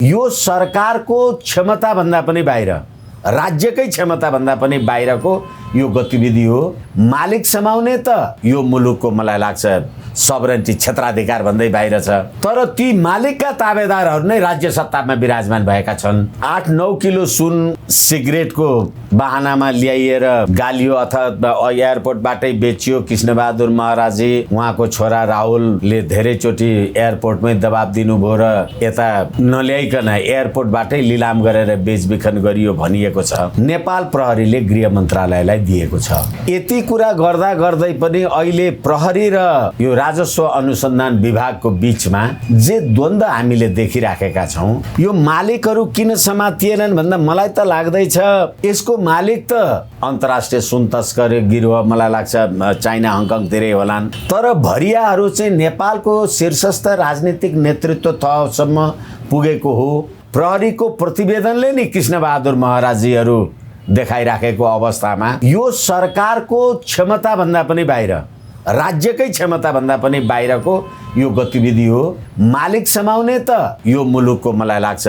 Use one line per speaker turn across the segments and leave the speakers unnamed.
यो सरकारको क्षमताभन्दा पनि बाहिर, राज्यकै क्षमताभन्दा पनि बाहिरको यो गतिविधि हो। मालिक समाउने त यो मुलुकको मलाई लाग्छ सबरेन्टी क्षेत्राधिकार भन्दै बाहिर छ, तर ती मालिकका ताबेदारहरू नै राज्य सत्तामा विराजमान भएका छन्। 8-9 किलो सुन सिगरेटको बहानामा ल्याइएर गालियो अथवा एयरपोर्टबाटै बेचियो। कृष्णबहादुर महाराजी उहाँको छोरा राहुलले धेरैचोटि एयरपोर्टमै दबाब दिनुभयो र यता नल्याइकन एयरपोर्टबाटै लिलाम गरेर बेचबिखन गरियो भनिएको छ। नेपाल प्रहरीले गृह मन्त्रालयलाई दिएको छ। यति कुरा गर्दा गर्दै पनि अहिले प्रहरी र यो राजस्व अनुसन्धान विभागको बीचमा जे द्वन्द्व हामीले देखिराखेका छौं, यो मालिकहरू किन समातिएनन् भन्दा मलाई त लाग्दैछ यसको मालिक त अन्तर्राष्ट्रिय सुन तस्कर गिरोह मलाई लाग्छ चाइना हङकङतिरै होलान्, तर भरियाहरू चाहिँ नेपालको शीर्षस्थ राजनीतिक नेतृत्व तहसम्म पुगेको हो। प्रहरीको प्रतिवेदनले नि कृष्णबहादुर महाराजीहरू देखाइराखेको अवस्थामा यो सरकारको क्षमताभन्दा पनि बाहिर, राज्यकै क्षमताभन्दा पनि बाहिरको यो गतिविधि हो। मालिक समाउने त यो मुलुकको मलाई लाग्छ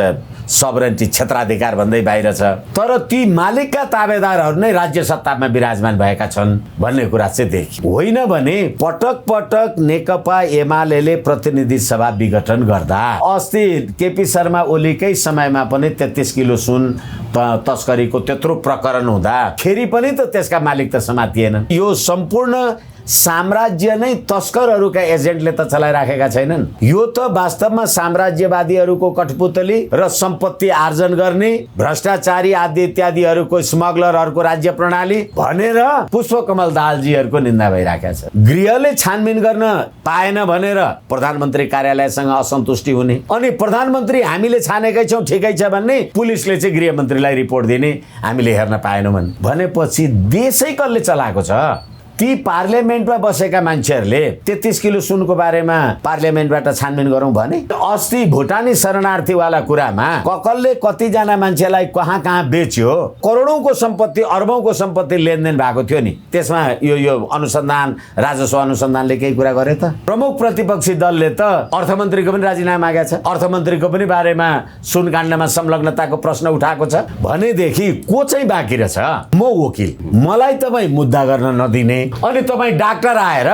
सबरेन्टी क्षेत्राधिकार भन्दै बाहिर छ, तर ती मालिकका ताबेदारहरू नै राज्य सत्तामा विराजमान भएका छन् भन्ने कुरा चाहिँ देखियो। होइन भने पटक पटक नेकपा एमाले प्रतिनिधि सभा विघटन गर्दा अस्ति केपी शर्मा ओलीकै समयमा पनि 33 किलो सुन तस्करीको त्यत्रो प्रकरण हुँदा फेरि पनि त त्यसका मालिक त समातिएनन्। यो सम्पूर्ण साम्राज्य नै तस्करहरूका एजेन्टले त चलाइराखेका छैनन्। यो त वास्तवमा साम्राज्यवादीहरूको कठपुतली र सम्पत्ति आर्जन गर्ने भ्रष्टाचारी आदि इत्यादिहरूको स्मग्लरहरूको राज्य प्रणाली भनेर पुष्पकमल दाहालजीहरूको निन्दा भइराखेको छ। गृहले छानबिन गर्न पाएन भनेर प्रधानमन्त्री कार्यालयसँग असन्तुष्टि हुने, अनि प्रधानमन्त्री हामीले छानेकै छौँ ठिकै छ भन्ने पुलिसले चाहिँ गृहमन्त्रीलाई रिपोर्ट दिने हामीले हेर्न पाएनौँ भनेपछि देशै कसले चलाएको छ? ती पार्लियामेन्टमा बसेका मान्छेहरूले 33 किलो सुनको बारेमा पार्लियामेन्टबाट छानबिन गरौँ भने अस्ति भुटानी शरणार्थीवाला कुरामा कसले कतिजना मान्छेलाई कहाँ कहाँ बेच्यो, करोडौंको सम्पत्ति अर्बौंको सम्पत्ति लेनदेन भएको थियो नि, त्यसमा यो अनुसन्धान राजस्व अनुसन्धानले केही कुरा गरे त? प्रमुख प्रतिपक्षी दलले त अर्थमन्त्रीको पनि राजीनामा मागेको छ, अर्थमन्त्रीको पनि बारेमा सुन काण्डमा संलग्नताको प्रश्न उठाएको छ भनेदेखि को चाहिँ बाँकी रहेछ? म वकिल, मलाई तपाईँ मुद्दा गर्न नदिने अनि तपाईँ डाक्टर आएर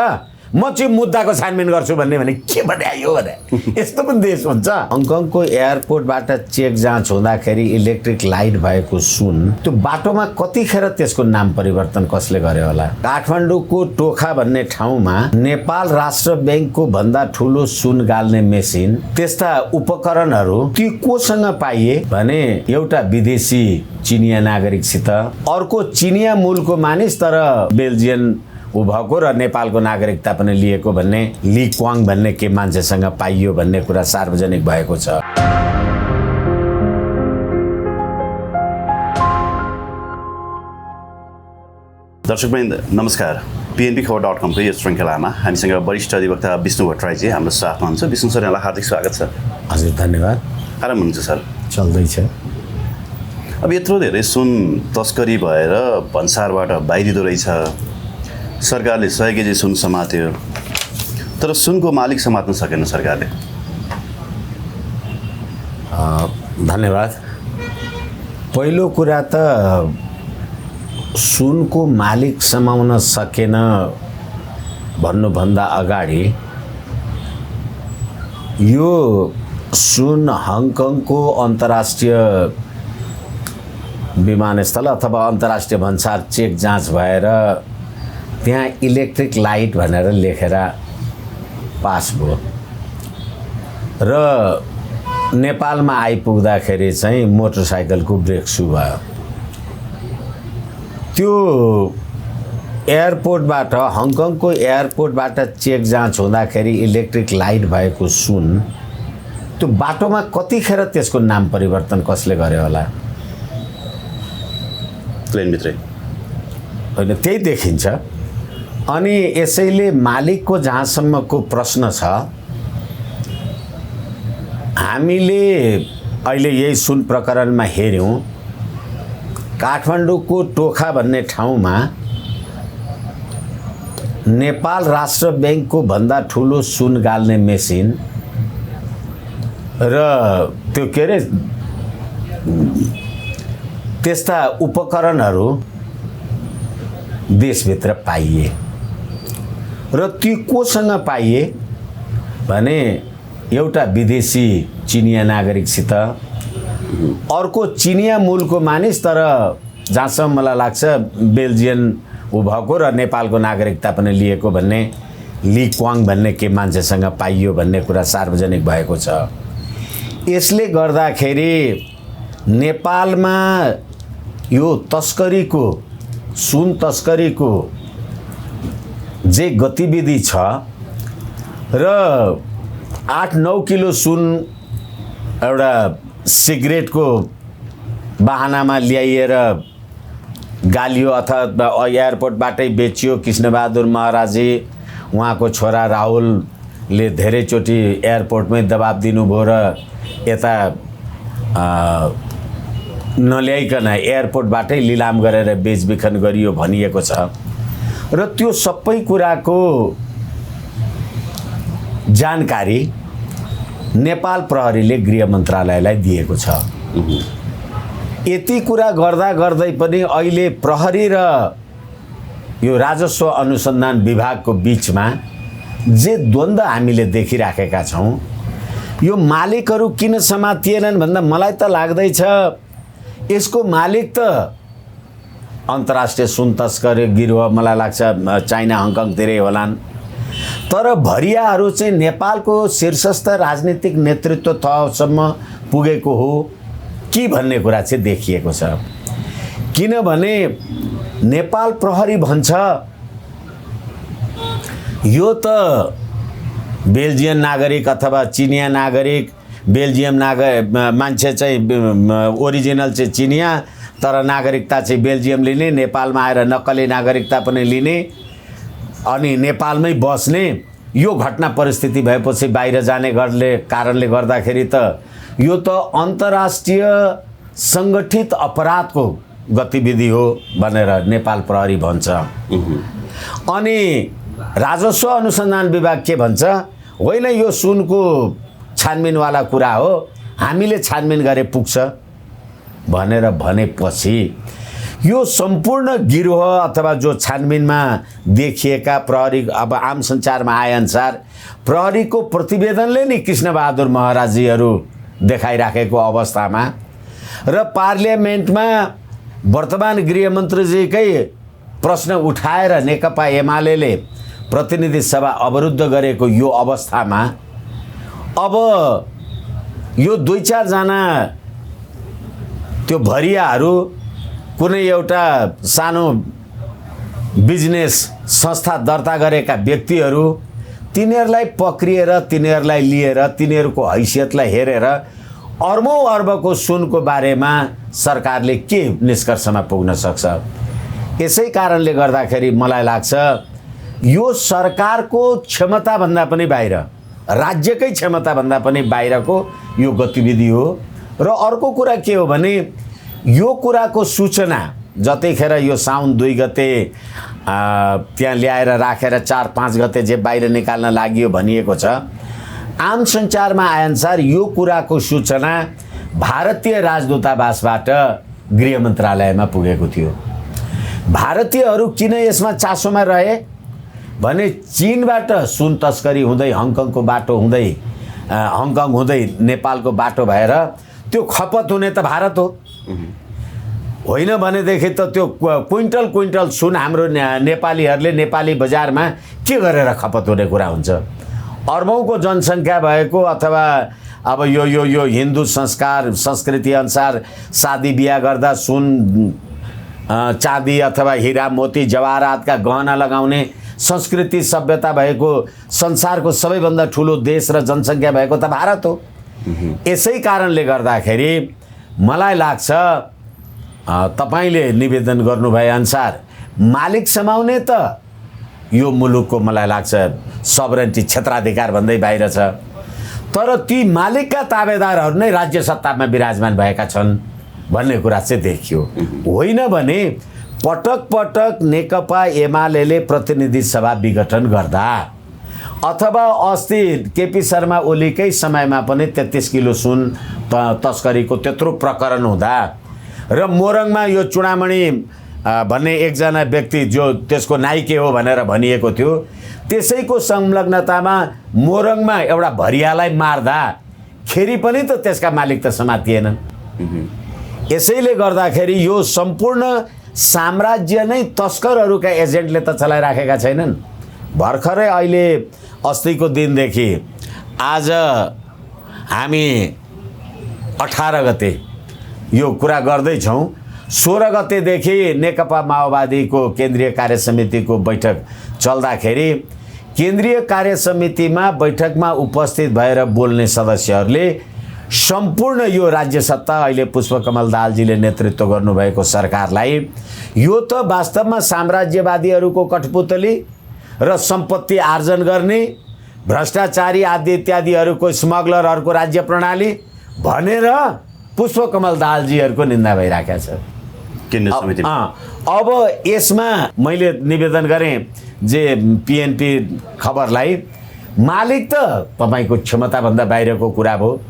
म चाहिँ मुद्दाको छानबिन गर्छु भने के बनायो भने यस्तो पनि देश हुन्छ। हङकङको एयरपोर्टबाट चेक जाँच हुँदाखेरि इलेक्ट्रिक लाइट भएको सुन त्यो बाटोमा कतिखेर त्यसको नाम परिवर्तन कसले गर्यो होला? काठमाडौँको टोखा भन्ने ठाउँमा नेपाल राष्ट्र ब्याङ्कको भन्दा ठुलो सुन गाल्ने मेसिन, त्यस्ता उपकरणहरू ती कोसँग पाइए भने एउटा विदेशी चिनिया नागरिकसित, अर्को चिनिया मूलको मानिस तर बेल्जियन भएको र नेपालको नागरिकता पनि लिएको भन्ने ली क्वाङ भन्ने के मान्छेसँग पाइयो भन्ने कुरा सार्वजनिक भएको छ।
दर्शकवृन्द नमस्कार, pnbkhबर.com को यो श्रृङ्खलामा हामीसँग वरिष्ठ अधिवक्ता विष्णु भट्टराईजी हाम्रो साथमा हुनुहुन्छ। विष्णु सर, यहाँलाई हार्दिक स्वागत छ।
हजुर धन्यवाद।
आराम हुनुहुन्छ सर?
चल्दैछ।
अब यत्रो धेरै सुन तस्करी भएर भन्सारबाट बाहिरिँदो रहेछ, सरकारले 100 केजी सुन समात्यो, तर सुनको मालिक समात्न सकेन सरकारले।
धन्यवाद। पहिलो कुरा त सुनको मालिक समाउन सकेन भन्नुभन्दा अगाडि यो सुन हङकङको अन्तर्राष्ट्रिय विमानस्थल अथवा अन्तर्राष्ट्रिय भन्सार चेक जाँच भएर त्यहाँ इलेक्ट्रिक लाइट भनेर लेखेर पास भयो र नेपालमा आइपुग्दाखेरि चाहिँ मोटरसाइकलको ब्रेक सु भयो। त्यो एयरपोर्टबाट, हङकङको एयरपोर्टबाट चेक जाँच हुँदाखेरि इलेक्ट्रिक लाइट भएको सुन त्यो बाटोमा कतिखेर त्यसको नाम परिवर्तन कसले गर्यो होला?
प्लेनभित्रै
होइन, त्यही देखिन्छ। अनि यसैले मालिकको जहाँसम्मको प्रश्न छ, हामीले अहिले यही सुन प्रकरणमा हेऱ्यौँ, काठमाडौँको टोखा भन्ने ठाउँमा नेपाल राष्ट्र ब्याङ्कको भन्दा ठुलो सुन गाल्ने मेसिन र त्यो के अरे त्यस्ता उपकरणहरू देशभित्र पाइए र ती कोसँग पाइए भने एउटा विदेशी चिनिया नागरिकसित, अर्को चिनिया मूलको मानिस तर जहाँसम्म मलाई लाग्छ बेल्जियन ऊ भएको र नेपालको नागरिकता पनि लिएको भन्ने ली क्वाङ भन्ने के मान्छेसँग पाइयो भन्ने कुरा सार्वजनिक भएको छ। यसले गर्दाखेरि नेपालमा यो तस्करीको सुन तस्करीको जे गतिविधि छ र 8-9 किलो सुन एउटा सिगरेटको बहानामा ल्याइएर गालियो अथवा एयरपोर्टबाटै बेचियो। कृष्णबहादुर महराजी उहाँको छोरा राहुलले धेरैचोटि एयरपोर्टमै दबाब दिनुभयो र यता नल्याइकन एयरपोर्टबाटै लिलाम गरेर बेचबिखन गरियो भनिएको छ र त्यो सबै कुराको जानकारी नेपाल प्रहरीले गृह मन्त्रालयलाई दिएको छ। यति कुरा गर्दा गर्दै पनि अहिले प्रहरी र यो राजस्व अनुसन्धान विभागको बीचमा जे द्वन्द्व हामीले देखिराखेका छौँ, यो मालिकहरू किन समातिएनन् भन्दा मलाई त लाग्दैछ यसको मालिक त अन्तर्राष्ट्रिय सुन तस्करी गिरोह मलाई लाग्छ चाइना हङकङतिरै होलान्, तर भरियाहरू चाहिँ नेपालको शीर्षस्थ राजनीतिक नेतृत्व तहसम्म पुगेको हो कि भन्ने कुरा चाहिँ देखिएको छ। किनभने नेपाल प्रहरी भन्छ यो त बेल्जियन नागरिक अथवा चिनिया नागरिक, बेल्जियम मान्छे चाहिँ ओरिजिनल चाहिँ चिनिया तर नागरिकता चाहिँ बेल्जियम लिने, नेपालमा आएर नक्कली नागरिकता पनि लिने अनि नेपालमै बस्ने। यो घटना परिस्थिति भएपछि बाहिर जाने कारणले गर्दाखेरि त यो त अन्तर्राष्ट्रिय सङ्गठित अपराधको गतिविधि हो भनेर नेपाल प्रहरी भन्छ। अनि राजस्व अनुसन्धान विभाग के भन्छ, होइन यो सुनको छानबिनवाला कुरा हो, हामीले छानबिन गरे पुग्छ भनेर भनेपछि यो सम्पूर्ण गिरोह अथवा जो छानबिनमा देखिएका प्रहरी अब आम सञ्चारमा आएअनुसार प्रहरीको प्रतिवेदनले नि कृष्णबहादुर महराजीहरू देखाइराखेको अवस्थामा र पार्लियामेन्टमा वर्तमान गृहमन्त्रीजीकै प्रश्न उठाएर नेकपा एमाले प्रतिनिधि सभा अवरुद्ध गरेको यो अवस्थामा अब यो 2-4 जना त्यो भरियाहरू कुनै एउटा सानो बिजनेस संस्था दर्ता गरेका व्यक्तिहरू तिनीहरूलाई पक्रिएर तिनीहरूलाई लिएर तिनीहरूको हैसियतलाई हेरेर अर्बौं अर्बको सुनको बारेमा सरकारले के निष्कर्षमा पुग्न सक्छ। यसै कारणले गर्दाखेरि मलाई लाग्छ यो सरकारको क्षमताभन्दा पनि बाहिर, राज्यकै क्षमताभन्दा पनि बाहिरको यो गतिविधि हो। र अर्को कुरा के हो भने यो कुराको सूचना जतिखेर यो साउन 2 गते त्यहाँ ल्याएर राखेर 4-5 गते जे बाहिर निकाल्न लागि भनिएको छ, आम सञ्चारमा आएअनुसार यो कुराको सूचना भारतीय राजदूतावासबाट गृह मन्त्रालयमा पुगेको थियो। भारतीयहरू किन यसमा चासोमा रहे भने चीनबाट सुन तस्करी हुँदै हङकङको बाटो हुँदै हङकङ हुँदै नेपालको बाटो भएर त्यो खपत हुने त भारत हो, होइन भनेदेखि त त्यो क्विन्टल क्विन्टल सुन हाम्रो नेपालीहरूले नेपाली बजारमा के गरेर खपत हुने कुरा हुन्छ। अर्बौंको जनसङ्ख्या भएको अथवा अब यो हिन्दू संस्कार संस्कृति अनुसार शादी बिहा गर्दा सुन चाँदी अथवा हीरा मोती जवाहरातका गहना लगाउने संस्कृति सभ्यता भएको संसारको सबैभन्दा ठुलो देश र जनसङ्ख्या भएको त भारत हो। यसै कारणले गर्दाखेरि मलाई लाग्छ तपाईले निवेदन गर्नुभए अनुसार मालिक समाउने त यो मुलुकको मलाई लाग्छ सबरेन्टी क्षेत्राधिकार भन्दै बाहिर छ, तर ती मालिकका ताबेदारहरू नै राज्य सत्तामा विराजमान भएका छन् भन्ने कुरा चाहिँ देखियो। होइन भने पटक पटक नेकपा एमाले प्रतिनिधि सभा विघटन गर्दा अथवा अस्ति केपी शर्मा ओलीकै समयमा पनि 33 किलो सुन तस्करीको त्यत्रो प्रकरण हुँदा र मोरङमा यो चुडामणि भन्ने एकजना व्यक्ति जो त्यसको नाइके हो भनेर भनिएको थियो, त्यसैको संलग्नतामा मोरङमा एउटा भरियालाई मार्दा खेरि पनि त त्यसका मालिक त समातिएनन्। यसैले गर्दाखेरि यो सम्पूर्ण साम्राज्य नै तस्करहरूका एजेन्टले त चलाइराखेका छैनन्। भर्खरै अहिले अस्तिको दिनदेखि आज हामी 18 गते यो कुरा गर्दैछौँ। 16 गतेदेखि नेकपा माओवादीको केन्द्रीय कार्य समितिको बैठक चल्दाखेरि केन्द्रीय कार्य समितिमा बैठकमा उपस्थित भएर बोल्ने सदस्यहरूले सम्पूर्ण यो राज्य सत्ता अहिले पुष्पकमल दाहालजीले नेतृत्व गर्नुभएको सरकारलाई यो त वास्तवमा साम्राज्यवादीहरूको कठपुतली र सम्पत्ति आर्जन गर्ने भ्रष्टाचारी आदि इत्यादिहरूको स्मग्लरहरूको राज्य प्रणाली भनेर पुष्पकमल दाहालजीहरूको निन्दा भइरहेको छ
केन्द्रीय समितिमा।
अब यसमा मैले निवेदन गरेँ जे पिएनपी खबरलाई, मालिक त तपाईँको क्षमताभन्दा बाहिरको कुरा भयो,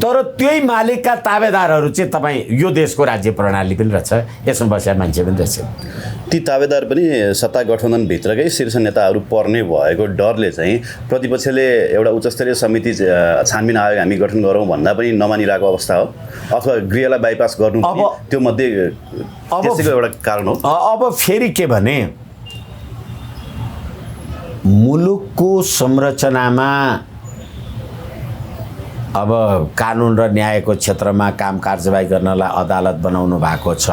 तर त्यही मालिकका ताबेदारहरू चाहिँ तपाईँ यो देशको राज्य प्रणाली पनि रहेछ, यसमा बसेका मान्छे पनि रहेछ।
ती ताबेदार पनि सत्ता गठबन्धनभित्रकै शीर्ष नेताहरू पर्ने भएको डरले चाहिँ प्रतिपक्षले एउटा उच्चस्तरीय समिति छानबिन आयोग हामी गठन गरौँ भन्दा पनि नमानिरहेको अवस्था हो, अथवा गृहलाई बाइपास गर्नु त्यो मध्ये त्यसैको एउटा कारण हो।
अब फेरि के भने, मुलुकको संरचनामा अब कानुन र न्यायको क्षेत्रमा काम कारबाही गर्नलाई अदालत बनाउनु भएको छ,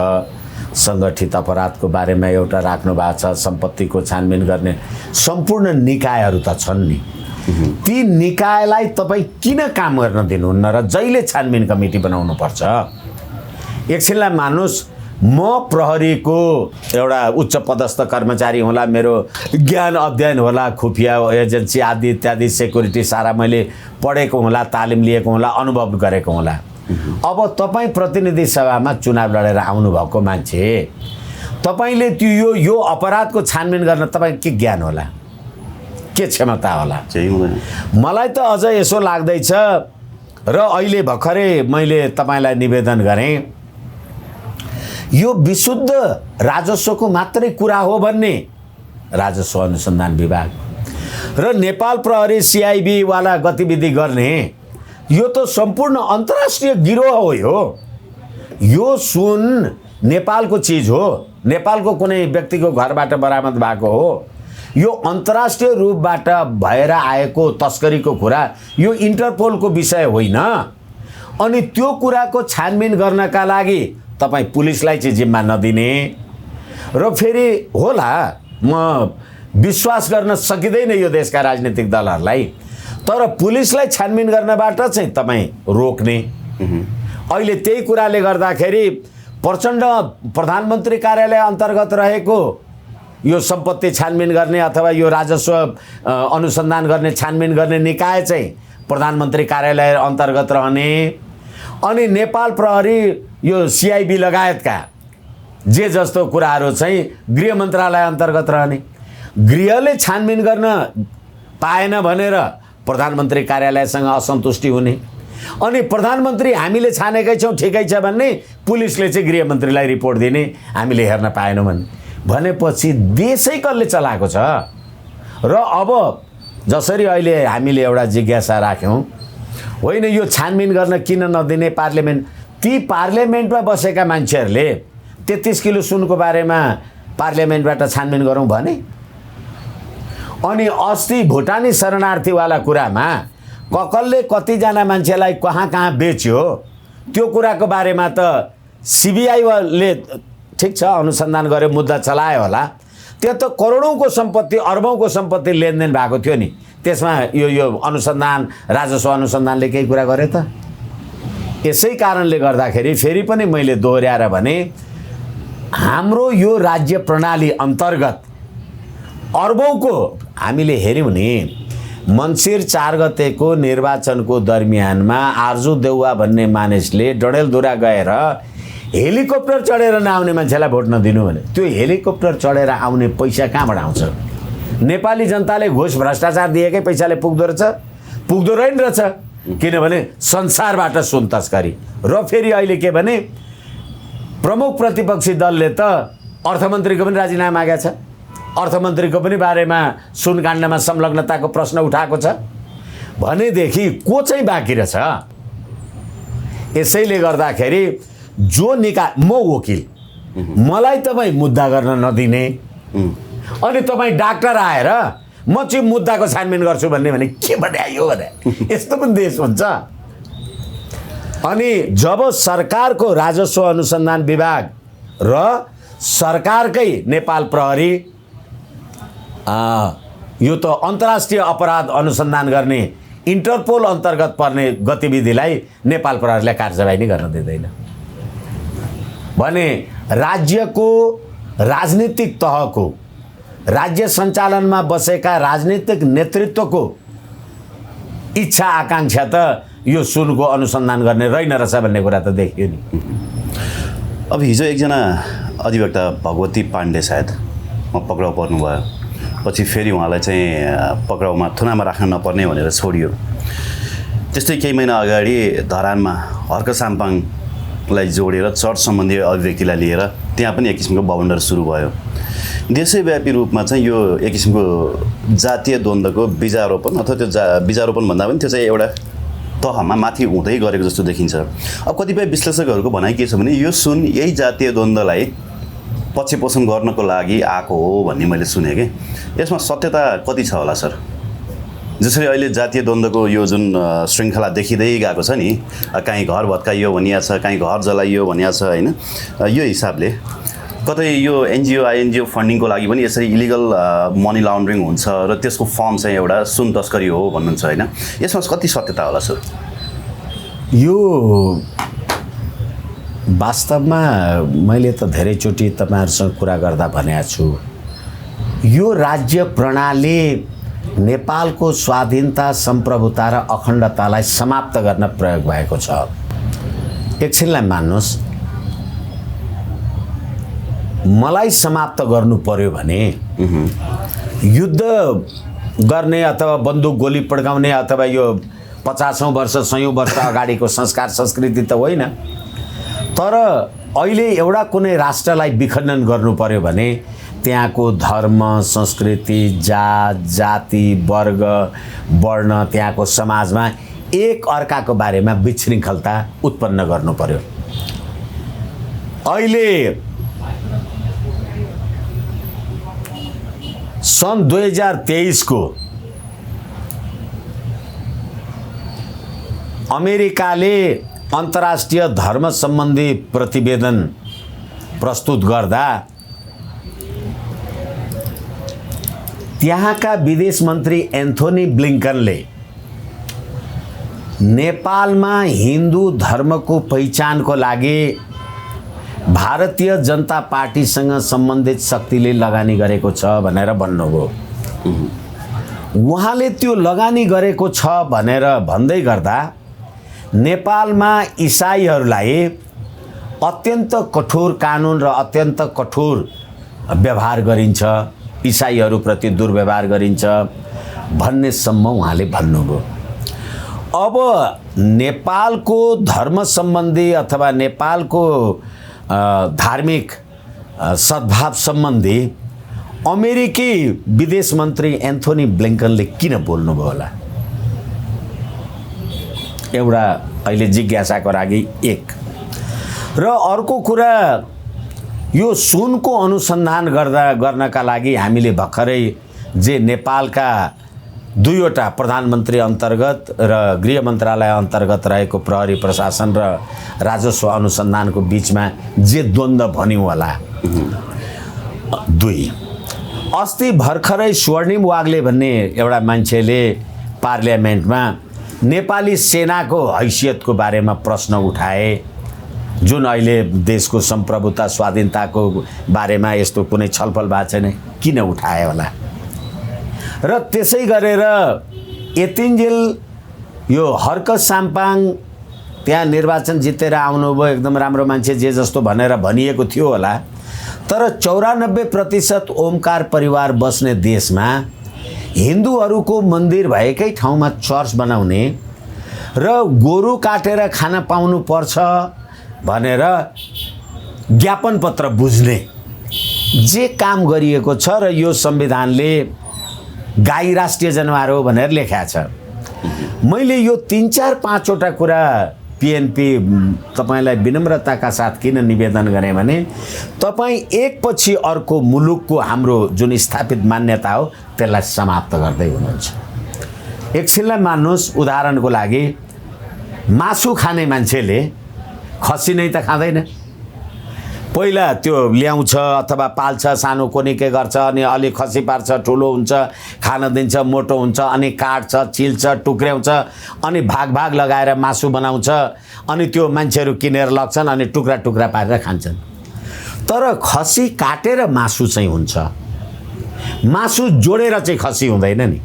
सङ्गठित अपराधको बारेमा एउटा राख्नु भएको छ, सम्पत्तिको छानबिन गर्ने सम्पूर्ण निकायहरू त छन् नि। ती निकायलाई तपाईँ किन काम गर्न दिनुहुन्न र जहिले छानबिन कमिटी बनाउनु पर्छ? एकछिनलाई मान्नुहोस्, म प्रहरीको एउटा उच्च पदस्थ कर्मचारी होला, मेरो ज्ञान अध्ययन होला, खुफिया एजेन्सी आदि इत्यादि सेक्युरिटी सारा मैले पढेको होला, तालिम लिएको होला, अनुभव गरेको होला। अब तपाईँ प्रतिनिधि सभामा चुनाव लडेर आउनुभएको मान्छे, तपाईँले त्यो यो अपराधको छानबिन गर्न तपाईँ के ज्ञान होला, के क्षमता होला? मलाई त अझ यसो लाग्दैछ र अहिले भर्खरै मैले तपाईँलाई निवेदन गरेँ, यो विशुद्ध राजस्वको मात्रै कुरा हो भन्ने राजस्व अनुसन्धान विभाग र नेपाल प्रहरी सिआइबी वाला गतिविधि गर्ने यो त सम्पूर्ण अन्तर्राष्ट्रिय गिरोह हो। यो सुन नेपालको चिज हो, नेपालको कुनै व्यक्तिको घरबाट बरामद भएको हो। यो अन्तर्राष्ट्रिय रूपबाट भएर आएको तस्करीको कुरा यो इन्टरपोलको विषय होइन। अनि त्यो कुराको छानबिन गर्नका लागि तपाईँ पुलिसलाई चाहिँ जिम्मा नदिने र फेरि होला, म विश्वास गर्न सकिँदैन यो देशका राजनीतिक दलहरूलाई, तर पुलिसलाई छानबिन गर्नबाट चाहिँ तपाईँ रोक्ने। अहिले त्यही कुराले गर्दाखेरि प्रचण्ड प्रधानमन्त्री कार्यालय अन्तर्गत रहेको यो सम्पत्ति छानबिन गर्ने अथवा यो राजस्व अनुसन्धान गर्ने छानबिन गर्ने निकाय चाहिँ प्रधानमन्त्री कार्यालय अन्तर्गत रहने, अनि नेपाल प्रहरी यो सिआइबी लगायतका जे जस्तो कुराहरू चाहिँ गृह मन्त्रालय अन्तर्गत रहने। गृहले छानबिन गर्न पाएन भनेर प्रधानमन्त्री कार्यालयसँग असन्तुष्टि हुने, अनि प्रधानमन्त्री हामीले छानेकै छौँ ठिकै छ भन्ने पुलिसले चाहिँ गृहमन्त्रीलाई रिपोर्ट दिने हामीले हेर्न पाएनौँ भनेपछि देशै कसले चलाएको छ? र अब जसरी अहिले हामीले एउटा जिज्ञासा राख्यौँ, होइन यो छानबिन गर्न किन नदिने पार्लियामेन्ट, ती पार्लियामेन्टमा बसेका मान्छेहरूले 33 किलो सुनको बारेमा पार्लियामेन्टबाट छानबिन गरौँ भने, अनि अस्ति भुटानी शरणार्थीवाला कुरामा कसले कतिजना मान्छेलाई कहाँ कहाँ बेच्यो त्यो कुराको बारेमा त सिबिआईले ठिक छ अनुसन्धान गर्यो, मुद्दा चलायो होला, त्यो त करोडौँको सम्पत्ति अर्बौँको सम्पत्ति लेनदेन भएको थियो नि, त्यसमा यो अनुसन्धान राजस्व अनुसन्धानले केही कुरा गरे त? यसै कारणले गर्दाखेरि फेरि पनि मैले दोहोऱ्याएर भने, हाम्रो यो राज्य प्रणाली अन्तर्गत अर्बौँको हामीले हेऱ्यौँ नि, मङ्सिर 4 गतेको निर्वाचनको दरमियानमा आर्जु देउवा भन्ने मानिसले डडेलधुरा गएर हेलिकप्टर चढेर नआउने मान्छेलाई भोट नदिनु भने त्यो हेलिकप्टर चढेर आउने पैसा कहाँबाट आउँछ? नेपाली जनताले घुस भ्रष्टाचार दिएकै पैसाले पुग्दो रहेछ किनभने संसारबाट सुन तस्करी। र फेरि अहिले के भने प्रमुख प्रतिपक्षी दलले त अर्थमन्त्रीको पनि राजीनामा मागेको छ, अर्थमन्त्रीको पनि बारेमा सुन काण्डमा संलग्नताको प्रश्न उठाएको छ भनेदेखि को चाहिँ बाँकी रहेछ? यसैले गर्दाखेरि जो म वकिल, मलाई तपाईँ मुद्दा गर्न नदिने अनि तपाईँ डाक्टर आएर म चाहिँ मुद्दाको छानबिन गर्छु भने के बनायो भने यस्तो पनि देश हुन्छ। अनि जब सरकारको राजस्व अनुसन्धान विभाग र सरकारकै नेपाल प्रहरी यो त अन्तर्राष्ट्रिय अपराध अनुसन्धान गर्ने इन्टरपोल अन्तर्गत पर्ने गतिविधिलाई नेपाल प्रहरीलाई कारबाही नै गर्न दिँदैन भने राज्यको राजनीतिक तहको, राज्य सञ्चालनमा बसेका राजनीतिक नेतृत्वको इच्छा आकांक्षा त यो सुनको अनुसन्धान गर्ने रहेन रहेछ भन्ने कुरा त देखियो नि।
अब हिजो एकजना अधिवक्ता भगवती पाण्डे सायद पक्राउ पर्नुभयो, पछि फेरि उहाँलाई चाहिँ पक्राउमा थुनामा राख्न नपर्ने भनेर छोडियो। त्यस्तै केही महिना अगाडि धरानमा हर्क साम्पाङलाई जोडेर चर्च सम्बन्धी अभिव्यक्तिलाई लिएर त्यहाँ पनि एक किसिमको बवन्डर सुरु भयो। देशव्यापी रूपमा चाहिँ यो एक किसिमको जातीय द्वन्द्वको बीजारोपण अथवा त्यो बीजारोपण भन्दा पनि त्यो चाहिँ एउटा तहमा माथि हुँदै गरेको जस्तो देखिन्छ। अब कतिपय विश्लेषकहरूको भनाइ के छ भने यो सुन यही जातीय द्वन्द्वलाई पक्षपोषण गर्नको लागि आएको हो भन्ने मैले सुने कि यसमा सत्यता कति छ होला सर? जसरी अहिले जातीय द्वन्द्वको यो जुन श्रृङ्खला देखिँदै गएको छ नि, कहीँ घर भत्काइयो भनिया छ, कहीँ घर जलाइयो भनिया छ होइन, यो हिसाबले कतै यो एनजिओ आइएनजिओ फन्डिङको लागि पनि यसरी इलिगल मनी लान्ड्रिङ हुन्छ र त्यसको फर्म चाहिँ एउटा सुन तस्करी हो भन्नुहुन्छ होइन, यसमा कति सत्यता होला सर?
यो वास्तवमा मैले त धेरैचोटि तपाईँहरूसँग कुरा गर्दा भनेको छु, यो राज्य प्रणाली नेपालको स्वाधीनता, सम्प्रभुता र अखण्डतालाई समाप्त गर्न प्रयोग भएको छ। एकछिनलाई मान्नुहोस्, मलाई समाप्त गर्नु पर्यो भने युद्ध गर्ने अथवा बन्दुक गोली पड्काउने अथवा यो 50औं वर्ष 100औं वर्ष अगाडिको संस्कार संस्कृति त होइन, तर अहिले एउटा कुनै राष्ट्रलाई विखण्डन गर्नु पर्यो भने त्यहाँको धर्म, संस्कृति, जात, जाति, वर्ग, वर्ण, त्यहाँको समाजमा एक अर्काको बारेमा विशृङ्खलता उत्पन्न गर्नु पर्यो। अहिले सन् 2023 को अमेरिकाले अन्तर्राष्ट्रिय धर्म सम्बन्धी प्रतिवेदन प्रस्तुत गर्दा त्यहाँका विदेश मन्त्री एन्थोनी ब्लिङ्कनले नेपालमा हिन्दू धर्मको पहिचानको लागि भारतीय जनता पार्टीसँग सम्बन्धित शक्तिले लगानी गरेको छ भनेर भन्नुभयो। उहाँले त्यो लगानी गरेको छ भनेर भन्दै गर्दा नेपालमा इसाईहरूलाई अत्यन्त कठोर कानुन र अत्यन्त कठोर व्यवहार गरिन्छ, इसाईहरूप्रति दुर्व्यवहार गरिन्छ भन्नेसम्म उहाँले भन्नुभयो। अब नेपालको धर्म सम्बन्धी अथवा नेपालको धार्मिक सद्भाव सम्बन्धी अमेरिकी विदेश मन्त्री एन्थोनी ब्लिङ्कनले किन बोल्नुभयो होला? एउटा अहिले जिज्ञासाको लागि एक र अर्को कुरा, यो सुनको अनुसन्धान गर्नका लागि हामीले भर्खरै जे नेपालका दुईवटा प्रधानमन्त्री अन्तर्गत र गृह मन्त्रालय अन्तर्गत रहेको प्रहरी प्रशासन र राजस्व अनुसन्धानको बीचमा जे द्वन्द्व भन्यौँ होला, दुई अस्ति भर्खरै स्वर्णिम वाग्ले भन्ने एउटा मान्छेले पार्लियामेन्टमा नेपाली सेनाको हैसियतको बारेमा प्रश्न उठाए, जुन अहिले देशको सम्प्रभुता स्वाधीनताको बारेमा यस्तो कुनै छलफल भएको छैन, किन उठाए होला? र त्यसै गरेर यतिन्जेल यो हर्क साम्पाङ त्यहाँ निर्वाचन जितेर आउनुभयो, एकदम राम्रो मान्छे जे जस्तो भनेर भनिएको थियो होला। तर 94% ओमकार परिवार बस्ने देशमा हिन्दूहरूको मन्दिर भएकै ठाउँमा चर्च बनाउने र गोरु काटेर खान पाउनु पर्छ भनेर ज्ञापन पत्र बुझ्ने जे काम गरिएको छ र यो संविधानले गाई राष्ट्रिय जनावर हो भनेर लेखेको छ। मैले यो 3, 4, 5 वटा कुरा पिएनपी तपाईलाई विनम्रताका साथ किन निवेदन गरेँ भने तपाईँ एकपछि अर्को मुलुकको हाम्रो जुन स्थापित मान्यता हो त्यसलाई समाप्त गर्दै हुनुहुन्छ। एकछिनलाई मान्नुहोस्, उदाहरणको लागि मासु खाने मान्छेले खसी नै त खाँदैन। पहिला त्यो ल्याउँछ अथवा पाल्छ, सानो कोनी के गर्छ, अनि अलि खसी पार्छ, ठुलो हुन्छ, खान दिन्छ, मोटो हुन्छ, अनि काट्छ, चिल्छ, टुक्र्याउँछ, अनि भाग भाग लगाएर मासु बनाउँछ, अनि त्यो मान्छेहरू किनेर लग्छन् अनि टुक्रा टुक्रा पारेर खान्छन्। तर खसी काटेर मासु चाहिँ हुन्छ, मासु जोडेर चाहिँ खसी हुँदैन नि।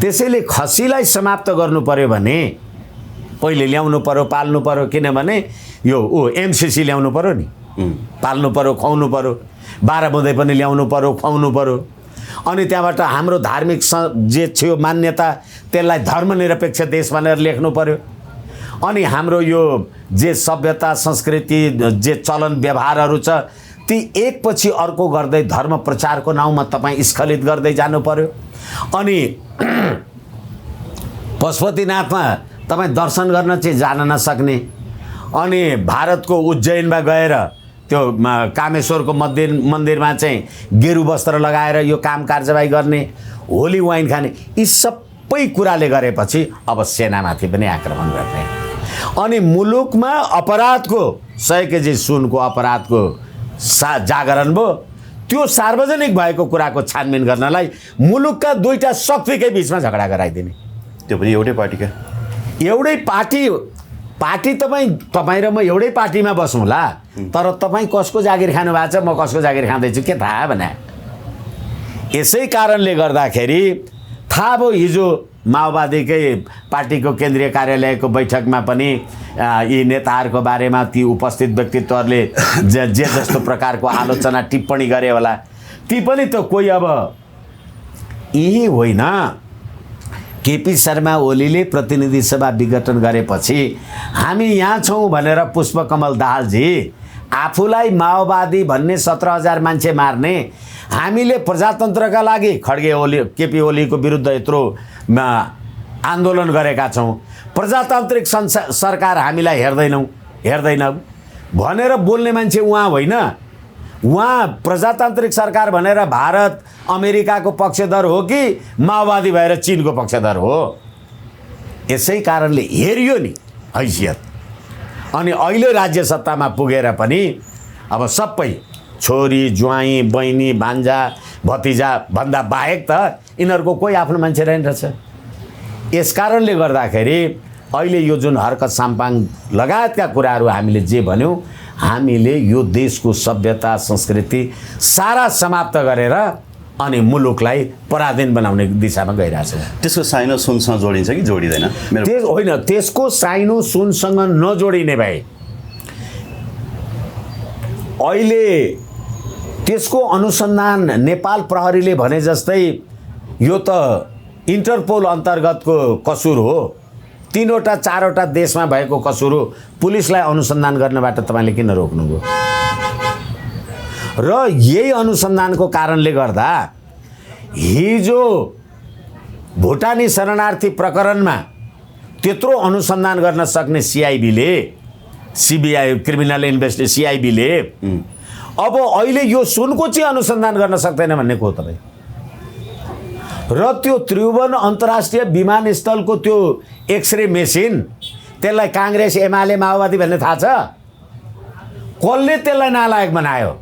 त्यसैले खसीलाई समाप्त गर्नु पर्यो भने पहिले ल्याउनु पर्यो, पाल्नु पर्यो, किनभने यो एमसिसी ल्याउनु पर्यो नि, पाल्नु पर्यो, खुवाउनु पर्यो, 12 बुँदै पनि ल्याउनु पर्यो, खुवाउनु पर्यो। अनि त्यहाँबाट हाम्रो धार्मिक जे थियो मान्यता त्यसलाई धर्मनिरपेक्ष देश भनेर लेख्नु पर्यो। अनि हाम्रो यो जे सभ्यता संस्कृति जे चलन व्यवहारहरू छ ती एकपछि अर्को गर्दै धर्म प्रचारको नाउँमा तपाईँ स्खलित गर्दै जानु पर्यो। अनि पशुपतिनाथमा तपाईँ दर्शन गर्न चाहिँ जान नसक्ने, अनि भारतको उज्जैनमा गएर त्यो कामेश्वरको मन्दिरमा चाहिँ गेरु वस्त्र लगाएर यो काम कारबाही गर्ने, होली वाइन खाने, यी सबै कुराले गरेपछि अब सेनामाथि पनि आक्रमण गर्ने। अनि मुलुकमा अपराधको 100 केजी सुनको अपराधको जागरण भयो। त्यो सार्वजनिक भएको कुराको छानबिन गर्नलाई मुलुकका दुईटा शक्तिकै बिचमा झगडा गराइदिने,
त्यो पनि एउटै पार्टीका,
एउटै पार्टी तपाईँ र म एउटै पार्टीमा बसौँला, तर तपाईँ कसको जागिर खानु भएको छ, म कसको जागिर खाँदैछु के थाहा भने। यसै कारणले गर्दाखेरि थाहा भयो, हिजो माओवादीकै पार्टीको केन्द्रीय कार्यालयको बैठकमा पनि यी नेताहरूको बारेमा ती उपस्थित व्यक्तित्वहरूले जे जस्तो प्रकारको आलोचना टिप्पणी गरे होला, ती पनि त कोही अब यही होइन। केपी शर्मा ओलीले प्रतिनिधि सभा विघटन गरेपछि हामी यहाँ छौँ भनेर पुष्पकमल दाहालजी आफूलाई माओवादी भन्ने 17,000 मान्छे मार्ने, हामीले प्रजातन्त्रका लागि खड्गे ओली केपी ओलीको विरुद्ध यत्रो आन्दोलन गरेका छौँ, प्रजातान्त्रिक सरकार हामीलाई हेर्दैन भनेर बोल्ने मान्छे उहाँ होइन। उहाँ प्रजातान्त्रिक सरकार भनेर भारत अमेरिकाको पक्षधर हो कि माओवादी भएर चीनको पक्षधर हो? यसै कारणले हेरियो नि हैसियत। अनि अहिले राज्य सत्तामा पुगेर पनि अब सबै छोरी ज्वाइँ बहिनी भान्जा भतिजा भन्दा बाहेक त यिनीहरूको कोही आफ्नो मान्छे रहेछ। यस कारणले गर्दाखेरि अहिले यो जुन हरकत साम्पाङ लगायतका कुराहरू हामीले जे भन्यौँ, हामीले यो देशको सभ्यता संस्कृति सारा समाप्त गरेर अनि मुलुकलाई पराधीन बनाउने दिशामा गइरहेछ।
त्यसको साइनो सुनसँग जोडिन्छ कि जोडिँदैन?
होइन, त्यसको साइनो सुनसँग नजोडिने भए अहिले त्यसको अनुसन्धान नेपाल प्रहरीले भने जस्तै यो त इन्टरपोल अन्तर्गतको कसुर हो, 3 वटा 4 वटा देशमा भएको कसुर हो। पुलिसलाई अनुसन्धान गर्नबाट तपाईँले किन रोक्नुभयो? र यही अनुसन्धानको कारणले गर्दा हिजो भुटानी शरणार्थी प्रकरणमा त्यत्रो अनुसन्धान गर्न सक्ने सीबीआई क्रिमिनल इन्भेस्टिगेसन सीआईबीले अब अहिले यो सुनको चाहिँ अनुसन्धान गर्न सक्दैन भन्ने को तपाईँ? र त्यो त्रिभुवन अन्तर्राष्ट्रिय विमानस्थलको त्यो एक्सरे मेसिन त्यसलाई काङ्ग्रेस एमाले माओवादी भन्ने थाहा छ? कसले त्यसलाई नालायक बनायो?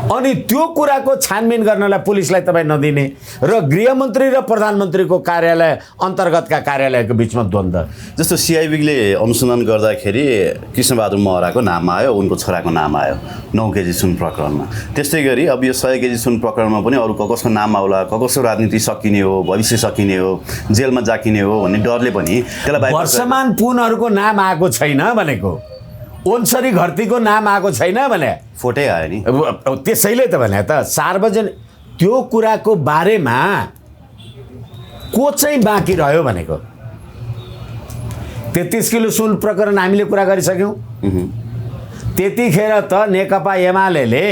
अनि त्यो कुराको छानबिन गर्नलाई पुलिसलाई तपाईँ नदिने र गृहमन्त्री र प्रधानमन्त्रीको कार्यालय अन्तर्गतका कार्यालयको बिचमा द्वन्द्व।
जस्तो सिआइबीले अनुसन्धान गर्दाखेरि कृष्णबहादुर महराको नाम आयो, उनको छोराको नाम आयो 9 केजी सुन प्रकरणमा। त्यस्तै गरी अब यो 100 केजी सुन प्रकरणमा पनि अरू कसको नाम आउला, कसको राजनीति सकिने हो, भविष्य सकिने हो, जेलमा जाकिने हो भन्ने डरले पनि त्यसलाई
वर्षमान पुनहरूको नाम आएको छैन भनेको, ओन्सरी घरतीको नाम आएको छैन भने
फोटै आयो नि।
त्यसैले त भने त सार्वजनिक त्यो कुराको बारेमा को चाहिँ बाँकी रह्यो भनेको। 33 किलो सुन प्रकरण हामीले कुरा गरिसक्यौँ। त्यतिखेर त नेकपा एमाले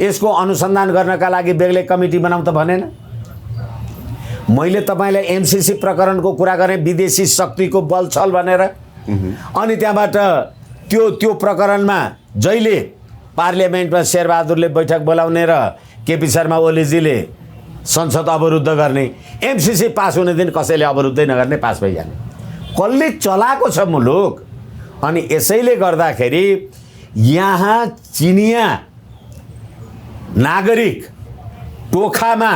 यसको अनुसन्धान गर्नका लागि बेग्लै कमिटी बनाऊ त भनेन। मैले तपाईँलाई एमसिसी प्रकरणको कुरा गरेँ, विदेशी शक्तिको बल छल भनेर। अनि त्यहाँबाट त्यो प्रकरणमा जहिले पार्लियामेन्टमा शेरबहादुरले बैठक बोलाउने र केपी शर्मा ओलीजीले संसद अवरुद्ध गर्ने, एमसिसी पास हुने दिन कसैले अवरुद्धै नगर्ने, पास भइजाने, कसले चलाएको छ मुलुक। अनि यसैले गर्दाखेरि यहाँ चिनिया नागरिक टोखामा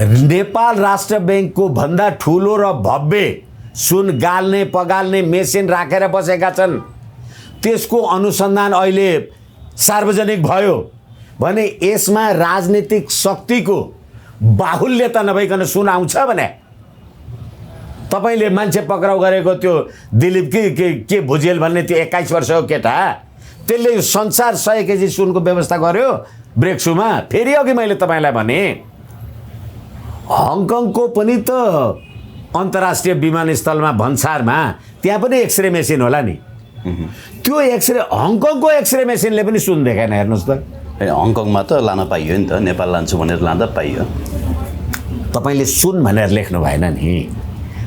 नेपाल राष्ट्र ब्याङ्कको भन्दा ठुलो र भव्य सुन गाल्ने पगाल्ने मेसिन राखेर बसेका छन्। त्यसको अनुसन्धान अहिले सार्वजनिक भयो भने यसमा राजनीतिक शक्तिको बाहुल्यता नभइकन सुन आउँछ भने तपाईँले मान्छे पक्राउ गरेको त्यो दिलीप के भुजेल भन्ने त्यो 21 वर्षको केटा, त्यसले संसार 100 केजी सुनको व्यवस्था गर्यो ब्रेक सुमा। फेरि अघि मैले तपाईँलाई भने हङकङको पनि त अन्तर्राष्ट्रिय विमानस्थलमा भन्सारमा त्यहाँ पनि एक्सरे मेसिन होला नि। त्यो एक्सरे हङकङको एक्सरे मेसिनले पनि सुन देखाएन, हेर्नुहोस् त।
हङकङमा त लान पाइयो नि त, नेपाल लान्छु भनेर लाँदा पाइयो।
तपाईँले सुन भनेर लेख्नु भएन नि,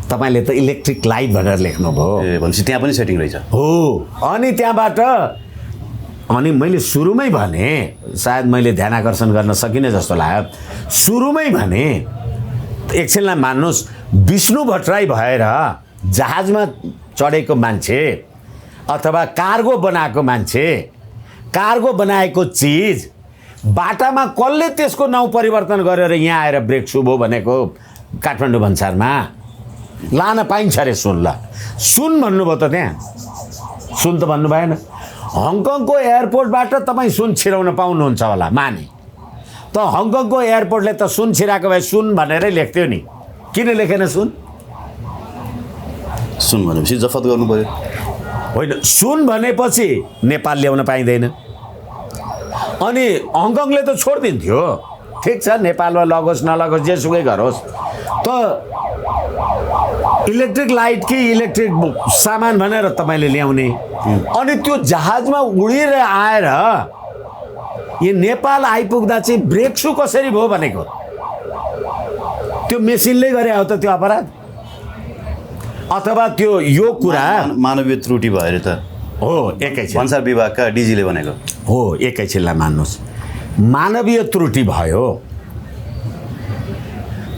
तपाईँले त इलेक्ट्रिक लाइट भनेर लेख्नुभयो।
ए भनेपछि त्यहाँ पनि सेटिङ रहेछ।
हो। अनि त्यहाँबाट अनि मैले सुरुमै भने, सायद मैले ध्यान आकर्षण गर्न सकिनँ जस्तो लाग्यो, सुरुमै भने एकछिनलाई मान्नुहोस्, विष्णु भट्टराई भएर जहाजमा चढेको मान्छे अथवा कार्गो बनाएको मान्छे, कार्गो बनाएको चिज बाटामा कसले त्यसको नाउँ परिवर्तन गरेर यहाँ आएर ब्रेक सु भयो भनेको काठमाडौँ भन्सारमा लान पाइन्छ अरे सुन। ल सुन भन्नुभयो त, त्यहाँ सुन त भन्नु भएन। हङकङको एयरपोर्टबाट तपाईँ सुन छिराउन पाउनुहुन्छ होला माने, त हङकङको एयरपोर्टले त सुन छिराएको भए सुन भनेरै लेख्थ्यो नि, किन लेखेन सुन?
सुन भनेपछि जफत गर्नु पर्यो।
होइन, सुन भनेपछि नेपाल ल्याउन पाइँदैन। अनि हङकङले त छोडिदिन्थ्यो, ठिक छ नेपालमा लगोस् नलगोस् जेसुकै गरोस्, त इलेक्ट्रिक लाइट कि इलेक्ट्रिक सामान भनेर तपाईँले ल्याउने। अनि त्यो जहाजमा उडेर आएर यो नेपाल आइपुग्दा चाहिँ ब्रेक सु कसरी भयो भनेको त्यो मेसिनले गरे हो त त्यो अपराध, अथवा त्यो यो कुरा
मानवीय त्रुटि भएर त
हो। एकैछिन
भन्सार विभागका डिजीले भनेको
हो, एकैछिनलाई मान्नुहोस्, मानवीय त्रुटि भयो।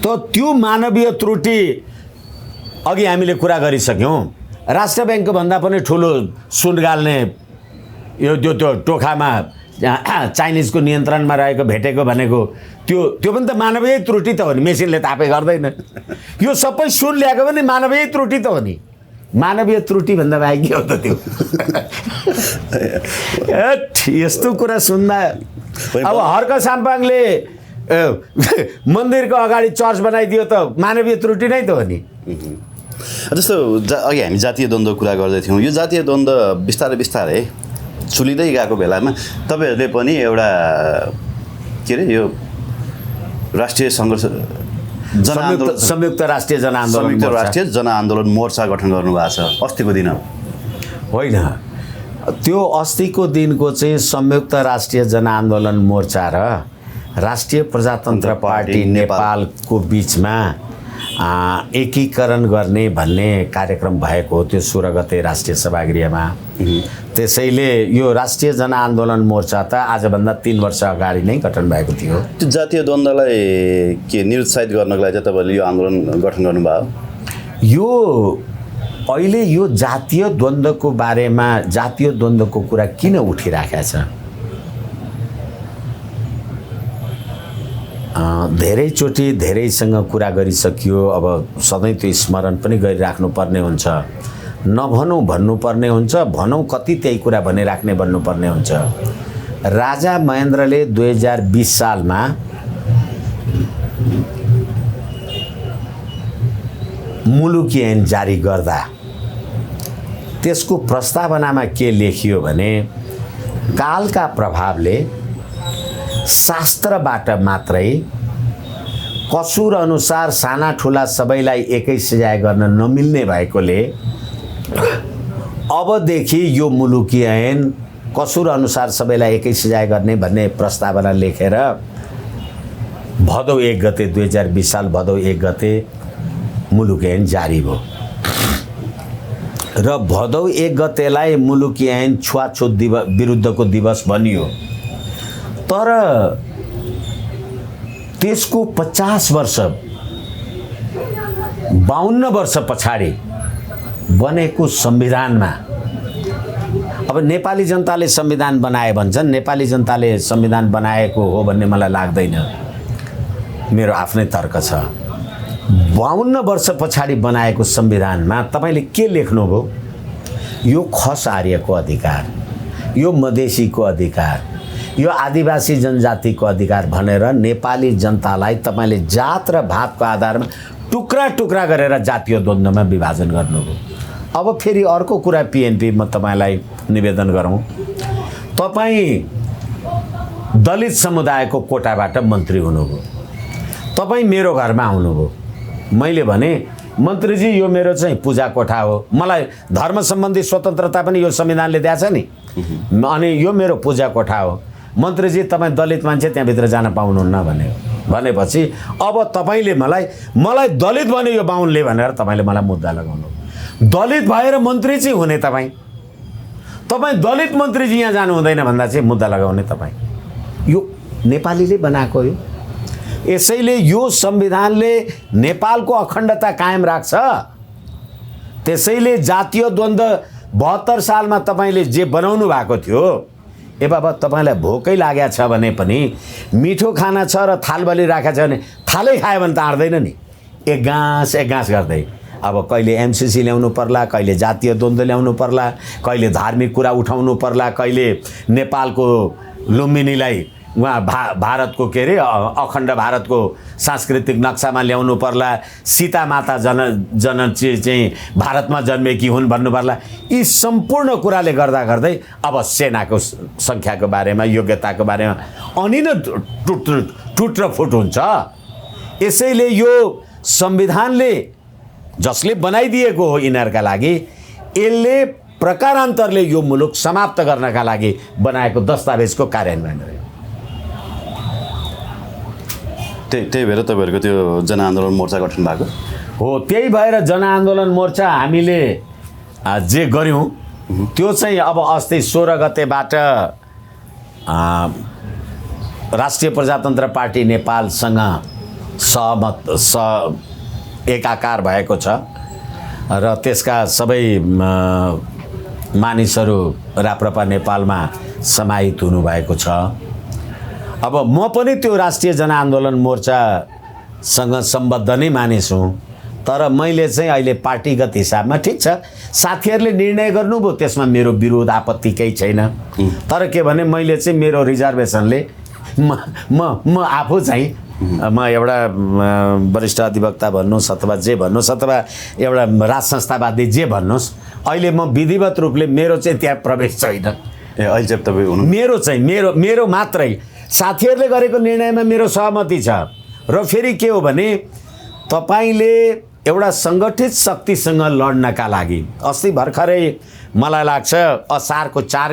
त त्यो मानवीय त्रुटि अघि हामीले कुरा गरिसक्यौँ। राष्ट्र ब्याङ्कको भन्दा पनि ठुलो सुन गाल्ने यो त्यो टोखामा चाइनिजको नियन्त्रणमा रहेको भेटेको भनेको त्यो पनि त मानवीय त्रुटि त हो नि, मेसिनले त आफै गर्दैन। यो सबै सुन ल्याएको पनि मानवीय त्रुटि त हो नि। मानवीय त्रुटि भन्दा बाहेक के हो त त्यो? यस्तो कुरा सुन्दा अब हर्क साम्पाङले मन्दिरको अगाडि चर्च बनाइदियो त मानवीय त्रुटि नै त हो नि।
जस्तो अघि हामी जातीय द्वन्द्व कुरा गर्दै थियौँ, यो जातीय द्वन्द्व बिस्तारै बिस्तारै चुलिँदै गएको बेलामा तपाईँहरूले पनि एउटा के अरे यो राष्ट्रिय सङ्घर्ष
संयुक्त राष्ट्रिय
जनआन्दोलन मोर्चा गठन गर्नुभएको छ अस्तिको दिन।
होइन, त्यो अस्तिको दिनको चाहिँ संयुक्त राष्ट्रिय जनआन्दोलन मोर्चा र राष्ट्रिय प्रजातन्त्र पार्टी नेपालको बिचमा एकीकरण गर्ने भन्ने कार्यक्रम भएको हो त्यो 16 गते राष्ट्रिय सभागृहमा। त्यसैले यो राष्ट्रिय जनआन्दोलन मोर्चा त आजभन्दा 3 वर्ष अगाडि नै गठन भएको थियो।
त्यो जातीय द्वन्द्वलाई के निरुत्साहित गर्नको लागि चाहिँ तपाईँले यो आन्दोलन गठन गर्नुभयो?
यो अहिले यो जातीय द्वन्द्वको बारेमा, जातीय द्वन्द्वको कुरा किन उठिराखेको छ? धेरैचोटि धेरैसँग कुरा गरिसकियो। अब सधैँ त्यो स्मरण पनि गरिराख्नुपर्ने हुन्छ। नभनौँ भन्नुपर्ने हुन्छ, भनौँ कति त्यही कुरा भनिराख्ने भन्नुपर्ने हुन्छ। राजा महेन्द्रले 2020 सालमा मुलुकी ऐन जारी गर्दा त्यसको प्रस्तावनामा के लेखियो भने कालका प्रभावले शास्त्रबाट मात्रै कसुर अनुसार साना ठुला सबैलाई एकै सजाय गर्न नमिल्ने भएकोले अबदेखि यो मुलुकी ऐन कसुर अनुसार सबैलाई एकै सजाय गर्ने भन्ने प्रस्तावना लेखेर भदौ 1 गते 2020 साल भदौ 1 गते मुलुकी ऐन जारी भयो र भदौ 1 गतेलाई मुलुकी ऐन छुवाछुत विरुद्धको दिवस भनियो। तर त्यसको 50 वर्ष 52 वर्ष पछाडि बनेको संविधानमा अब नेपाली जनताले संविधान बनाए भन्छन्। नेपाली जनताले संविधान बनाएको हो भन्ने मलाई लाग्दैन, मेरो आफ्नै तर्क छ। 52 वर्ष पछाडि बनाएको संविधानमा तपाईँले के लेख्नुभयो? यो खस आर्यको अधिकार, यो मधेसीको अधिकार, यो आदिवासी जनजातिको अधिकार भनेर नेपाली जनतालाई तपाईँले जात र भावको आधारमा टुक्रा टुक्रा गरेर जातीय द्वन्द्वमा विभाजन गर्नुभयो। अब फेरि अर्को कुरा PNP म तपाईँलाई निवेदन गरौँ, तपाईँ दलित समुदायको कोटाबाट मन्त्री हुनुभयो, तपाईँ मेरो घरमा आउनुभयो, मैले भने मन्त्रीजी यो मेरो चाहिँ पूजा कोठा हो, मलाई धर्म सम्बन्धी स्वतन्त्रता पनि यो संविधानले दिएको छ नि, अनि यो मेरो पूजा कोठा हो, मन्त्रीजी तपाईँ दलित मान्छे त्यहाँभित्र जान पाउनुहुन्न भनेपछि अब तपाईँले मलाई दलित भन्यो यो बाहुनले भनेर तपाईँले मलाई मुद्दा लगाउनु। दलित भएर मन्त्री चाहिँ हुने तपाईँ दलित मन्त्रीजी यहाँ जानु हुँदैन भन्दा चाहिँ मुद्दा लगाउने तपाईँ। यो नेपालीले बनाएको हो। यसैले यो संविधानले नेपालको अखण्डता कायम राख्छ। त्यसैले जातीय द्वन्द्व 72 सालमा तपाईँले जे बनाउनु भएको थियो, ए बाबा तपाईँलाई भोकै लागेको छ भने पनि मिठो खाना छ र थालबली राखेको छ भने थालै खायो भने त आँट्दैन नि, एक गाँस गर्दै। अब कहिले MCC ल्याउनु पर्ला, कहिले जातीय द्वन्द्व ल्याउनु पर्ला, कहिले धार्मिक कुरा उठाउनु पर्ला, कहिले नेपालको लुम्बिनीलाई उहाँ भारतको के अरे अखण्ड भारतको सांस्कृतिक नक्सामा ल्याउनु पर्ला, सीता माता जनन चाहिँ भारतमा जन्मेकी हुन् भन्नु पर्ला। यी सम्पूर्ण कुराले गर्दै अब सेनाको सङ्ख्याको बारेमा, योग्यताको बारेमा अनि न टुट र फुट हुन्छ। यसैले यो संविधानले जसले बनाइदिएको हो यिनीहरूका लागि, यसले प्रकारान्तरले यो मुलुक समाप्त गर्नका लागि बनाएको दस्तावेजको कार्यान्वयन हो।
त्यही भएर तपाईँहरूको त्यो जनआन्दोलन मोर्चा गठन भएको
हो। त्यही भएर जनआन्दोलन मोर्चा हामीले जे गऱ्यौँ त्यो चाहिँ अब अस्ति 16 गतेबाट राष्ट्रिय प्रजातन्त्र पार्टी नेपालसँग एकाकार भएको छ र त्यसका सबै मानिसहरू राप्रपा नेपालमा समाहित हुनुभएको छ। अब म पनि त्यो राष्ट्रिय जनआन्दोलन मोर्चासँग सम्बद्ध नै मानिस हुँ, तर मैले चाहिँ अहिले पार्टीगत हिसाबमा ठिक छ साथीहरूले निर्णय गर्नुभयो, त्यसमा मेरो विरोध आपत्ति केही छैन। तर के भने मैले चाहिँ मेरो रिजर्भेसनले म आफू चाहिँ म एउटा वरिष्ठ अधिवक्ता भन्नुहोस् अथवा जे भन्नुहोस् अथवा एउटा राज संस्थावादी जे भन्नुहोस्, अहिले म विधिवत रूपले मेरो चाहिँ त्यहाँ प्रवेश छैन।
अहिले चाहिँ तपाईँ हुनु
मेरो चाहिँ मेरो मात्रै साथीहरूले गरेको निर्णयमा मेरो सहमति छ। र फेरि के हो भने तपाईँले एउटा सङ्गठित शक्तिसँग लड्नका लागि अस्ति भर्खरै मलाई लाग्छ असारको 4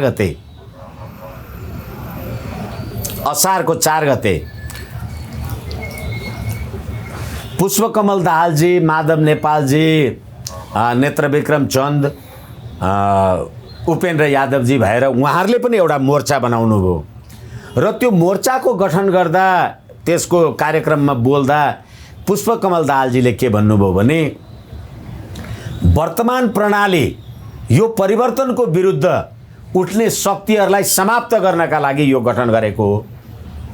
गते पुष्पकमल दाहालजी, माधव नेपालजी, नेत्रविक्रम चन्द, उपेन्द्र यादवजी भएर उहाँहरूले पनि एउटा मोर्चा बनाउनु भयो र त्यो मोर्चाको गठन गर्दा त्यसको कार्यक्रममा बोल्दा पुष्पकमल दाहालजीले के भन्नुभयो भने वर्तमान प्रणाली यो परिवर्तनको विरुद्ध उठ्ने शक्तिहरूलाई समाप्त गर्नका लागि यो गठन गरेको हो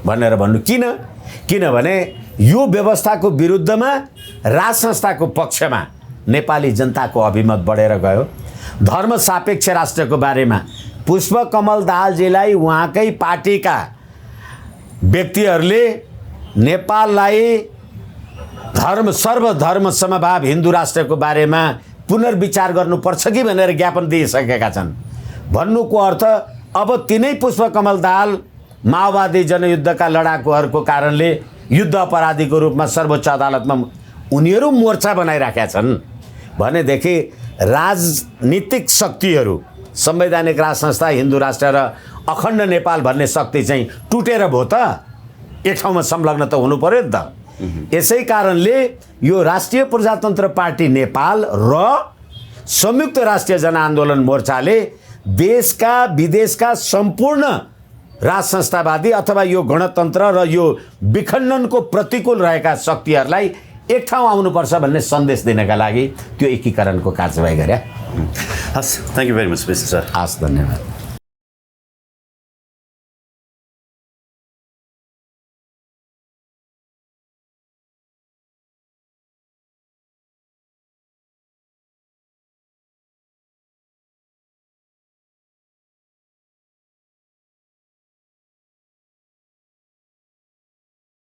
भनेर भन्नु। किनभने यो व्यवस्थाको विरुद्धमा राज संस्थाको पक्षमा नेपाली जनताको अभिमत बढेर गयो। धर्म सापेक्ष राष्ट्रको बारेमा पुष्पकमल दाहालजीलाई उहाँकै पार्टीका व्यक्तिहरूले नेपाललाई सर्वधर्म समभाव हिन्दू राष्ट्रको बारेमा पुनर्विचार गर्नुपर्छ कि भनेर ज्ञापन दिइसकेका छन्। भन्नुको अर्थ अब तिनै पुष्पकमल दाहाल माओवादी जनयुद्धका लडाकुहरूको कारणले युद्ध अपराधीको रूपमा सर्वोच्च अदालतमा उनीहरू मोर्चा बनाइराखेका छन् भनेदेखि राजनीतिक शक्तिहरू संवैधानिक राज संस्था हिन्दू राष्ट्र र अखण्ड नेपाल भन्ने शक्ति चाहिँ टुटेर भयो त एक ठाउँमा संलग्न त हुनु पर्यो नि त। यसै कारणले यो राष्ट्रिय प्रजातन्त्र पार्टी नेपाल र संयुक्त राष्ट्रिय जनआन्दोलन मोर्चाले देशका विदेशका सम्पूर्ण राज संस्थावादी अथवा यो गणतन्त्र र यो विखण्डनको प्रतिकूल रहेका शक्तिहरूलाई एक ठाउँ आउनुपर्छ भन्ने सन्देश दिनका लागि त्यो एकीकरणको कार्यवाही गरे।
हस्, thank you very much mister sir.
हस्, धन्यवाद।